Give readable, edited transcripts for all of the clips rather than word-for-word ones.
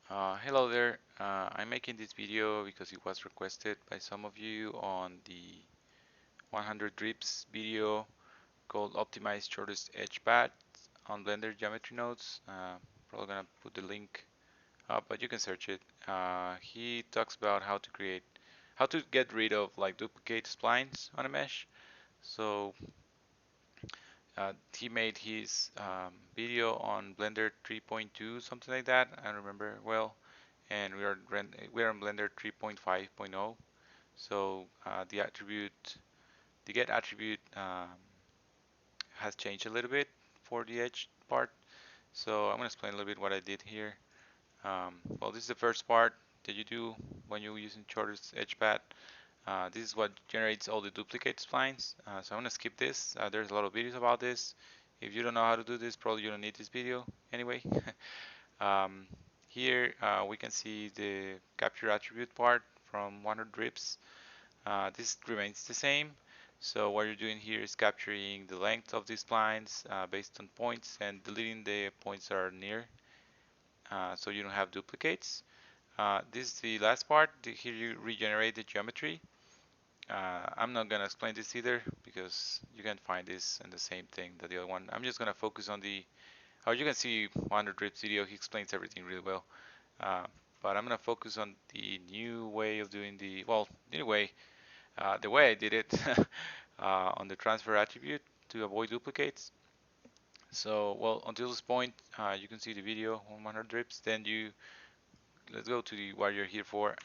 Hello there. I'm making this video because it was requested by some of you on the 100 drips video called Optimize Shortest Edge Path on Blender Geometry Nodes. Probably gonna put the link up, but you can search it. He talks about how to get rid of like duplicate splines on a mesh. So he made his video on Blender 3.2, something like that. I don't remember well. And we're on Blender 3.5.0. So the get attribute has changed a little bit for the edge part. So I'm gonna explain a little bit what I did here. Well, this is the first part that you do when you're using shortest edge path. This is what generates all the duplicate splines. So I'm gonna skip this. There's a lot of videos about this. If you don't know how to do this, probably you don't need this video anyway. Um, Here we can see the capture attribute part from 100 drips. This remains the same. So what you're doing here is capturing the length of these splines based on points and deleting the points that are near so you don't have duplicates. This is the last part. Here you regenerate the geometry. I'm not gonna explain this either because you can find this in the same thing that the other one. I'm just gonna focus on the, how you can see 100 drips video. He explains everything really well. Uh, but I'm gonna focus on the new way of doing well, anyway, the way I did it on the transfer attribute to avoid duplicates. So, well, until this point, you can see the video on 100 drips. Then let's go to what you're here for.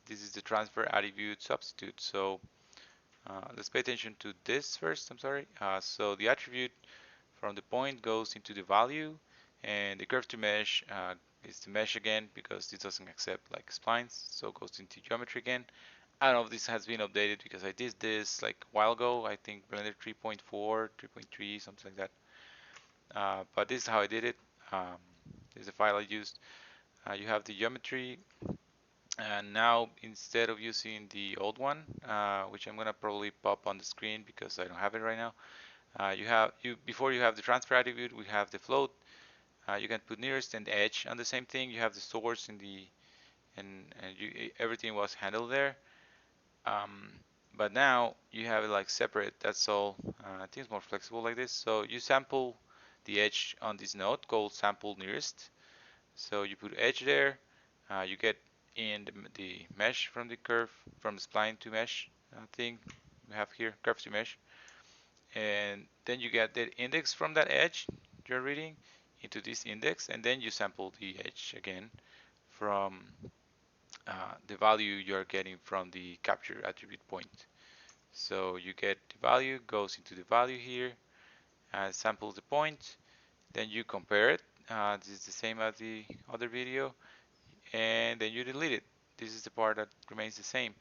This is the transfer attribute substitute. So let's pay attention to this first. I'm sorry. So the attribute from the point goes into the value, and the curve to mesh is the mesh again because this doesn't accept like splines, so it goes into geometry again. I don't know if this has been updated because I did this like a while ago. I think Blender 3.4, 3.3, something like that. But this is how I did it. This is the file I used. You have the geometry, and now instead of using the old one, which I'm gonna probably pop on the screen because I don't have it right now. Before you have the transfer attribute, we have the float. You can put nearest and edge on the same thing. You have the source in the and everything was handled there. Um, but now you have it like separate. That's all. I think it's more flexible like this. So you sample the edge on this node called sample nearest. So you put edge there. You get in the mesh from the curve from the spline to mesh thing we have here, curve to mesh, and then you get the index from that edge you're reading into this index, and then you sample the edge again from the value you're getting from the capture attribute point. So you get the value, goes into the value here, samples the point, then you compare it. This is the same as the other video, and then you delete it. This is the part that remains the same.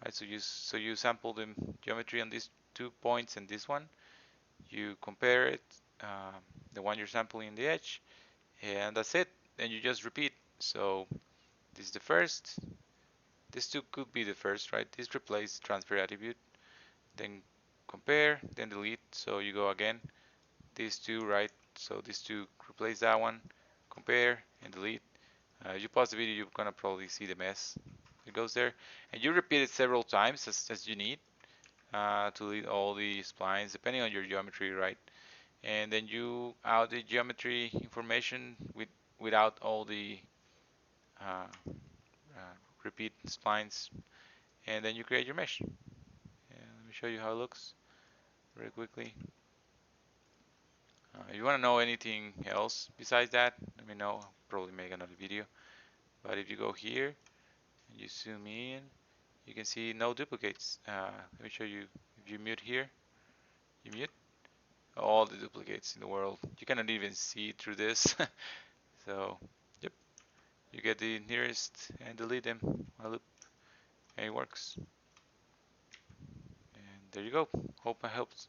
Right? So you sample the geometry on these 2 points and this one. You compare it, the one you're sampling in the edge, and that's it. And you just repeat. So this is the first. This two could be the first, right? This replace transfer attribute, then compare, then delete. So you go again. These two, right? So these two replace that one, compare and delete. You pause the video, you're gonna probably see the mess. It goes there, and you repeat it several times as you need to delete all the splines, depending on your geometry, right? And then you out the geometry information without all the uh, repeat splines, and then you create your mesh. Let me show you how it looks very quickly. If you want to know anything else besides that, let me know. I'll probably make another video. But if you go here and you zoom in, you can see no duplicates. Let me show you. If you mute here, you mute all the duplicates in the world. You cannot even see through this. So, yep, you get the nearest and delete them on a loop, and it works. And there you go. Hope I helped.